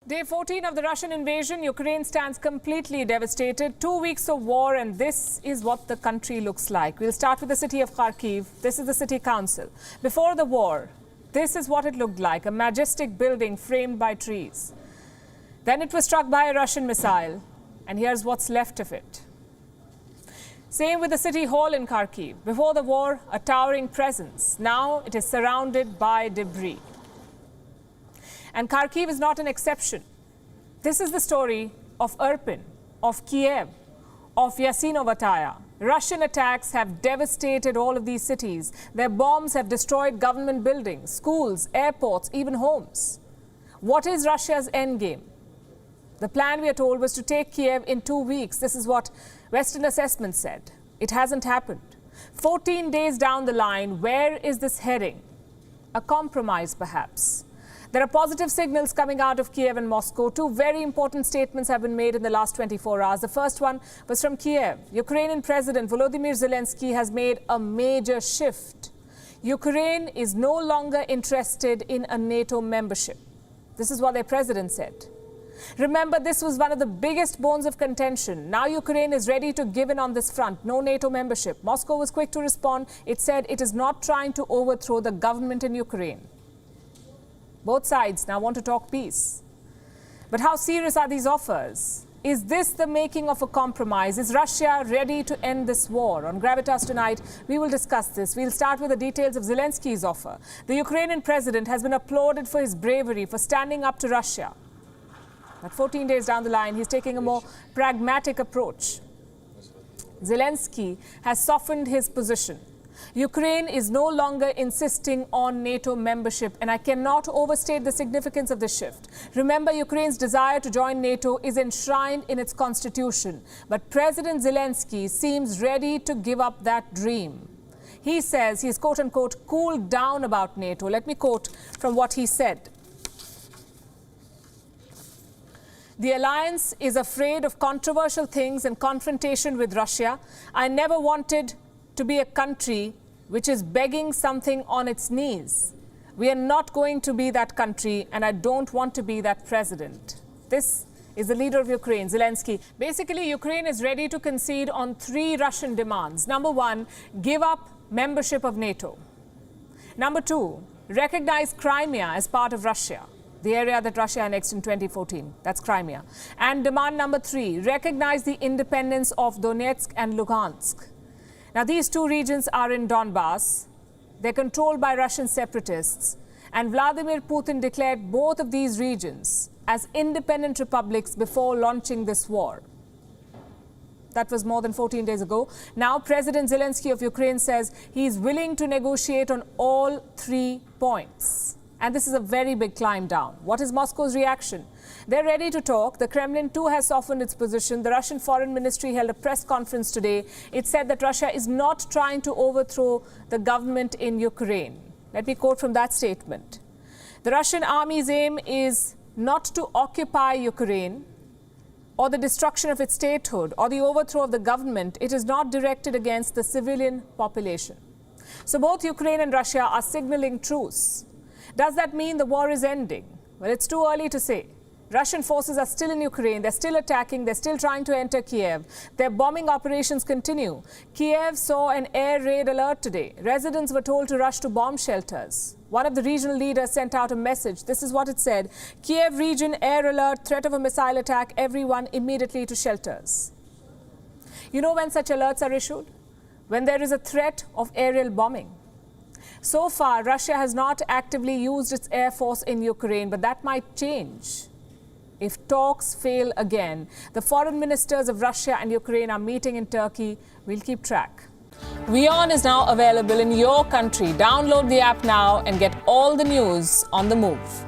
Day 14 of the Russian invasion, Ukraine stands completely devastated. 2 weeks of war, and this is what the country looks like. We'll start with the city of Kharkiv. This is the city council. Before the war, this is what it looked like, a majestic building framed by trees. Then it was struck by a Russian missile, and here's what's left of it. Same with the city hall in Kharkiv. Before the war, a towering presence. Now it is surrounded by debris. And Kharkiv is not an exception. This is the story of Irpin, of Kiev, of Yasinovataya. Russian attacks have devastated all of these cities. Their bombs have destroyed government buildings, schools, airports, even homes. What is Russia's endgame? The plan, we are told, was to take Kiev in 2 weeks. This is what Western assessment said. It hasn't happened. 14 days down the line, where is this heading? A compromise, perhaps. There are positive signals coming out of Kiev and Moscow. Two very important statements have been made in the last 24 hours. The first one was from Kiev. Ukrainian President Volodymyr Zelensky has made a major shift. Ukraine is no longer interested in a NATO membership. This is what their president said. Remember, this was one of the biggest bones of contention. Now Ukraine is ready to give in on this front. No NATO membership. Moscow was quick to respond. It said it is not trying to overthrow the government in Ukraine. Both sides now want to talk peace. But how serious are these offers? Is this the making of a compromise? Is Russia ready to end this war? On Gravitas tonight, we will discuss this. We'll start with the details of Zelensky's offer. The Ukrainian president has been applauded for his bravery, for standing up to Russia. But 14 days down the line, he's taking a more pragmatic approach. Zelensky has softened his position. Ukraine is no longer insisting on NATO membership, and I cannot overstate the significance of this shift. Remember, Ukraine's desire to join NATO is enshrined in its constitution, but President Zelensky seems ready to give up that dream. He says he's, quote-unquote, cooled down about NATO. Let me quote from what he said. The alliance is afraid of controversial things and confrontation with Russia. I never wanted to be a country which is begging something on its knees. We are not going to be that country, and I don't want to be that president. This is the leader of Ukraine, Zelensky. Basically, Ukraine is ready to concede on 3 Russian demands. Number 1, give up membership of NATO. Number 2, recognize Crimea as part of Russia, the area that Russia annexed in 2014. That's Crimea. And demand number 3, recognize the independence of Donetsk and Luhansk. Now, these 2 regions are in Donbass. They're controlled by Russian separatists. And Vladimir Putin declared both of these regions as independent republics before launching this war. That was more than 14 days ago. Now, President Zelensky of Ukraine says he's willing to negotiate on all 3 points. And this is a very big climb down. What is Moscow's reaction? They're ready to talk. The Kremlin too has softened its position. The Russian Foreign Ministry held a press conference today. It said that Russia is not trying to overthrow the government in Ukraine. Let me quote from that statement. The Russian army's aim is not to occupy Ukraine or the destruction of its statehood or the overthrow of the government. It is not directed against the civilian population. So both Ukraine and Russia are signaling truce. Does that mean the war is ending? Well, it's too early to say. Russian forces are still in Ukraine. They're still attacking. They're still trying to enter Kiev. Their bombing operations continue. Kiev saw an air raid alert today. Residents were told to rush to bomb shelters. One of the regional leaders sent out a message. This is what it said. Kiev region, air alert, threat of a missile attack. Everyone immediately to shelters. You know when such alerts are issued? When there is a threat of aerial bombing. So far, Russia has not actively used its air force in Ukraine, but that might change if talks fail again. The foreign ministers of Russia and Ukraine are meeting in Turkey. We'll keep track. WION is now available in your country. Download the app now and get all the news on the move.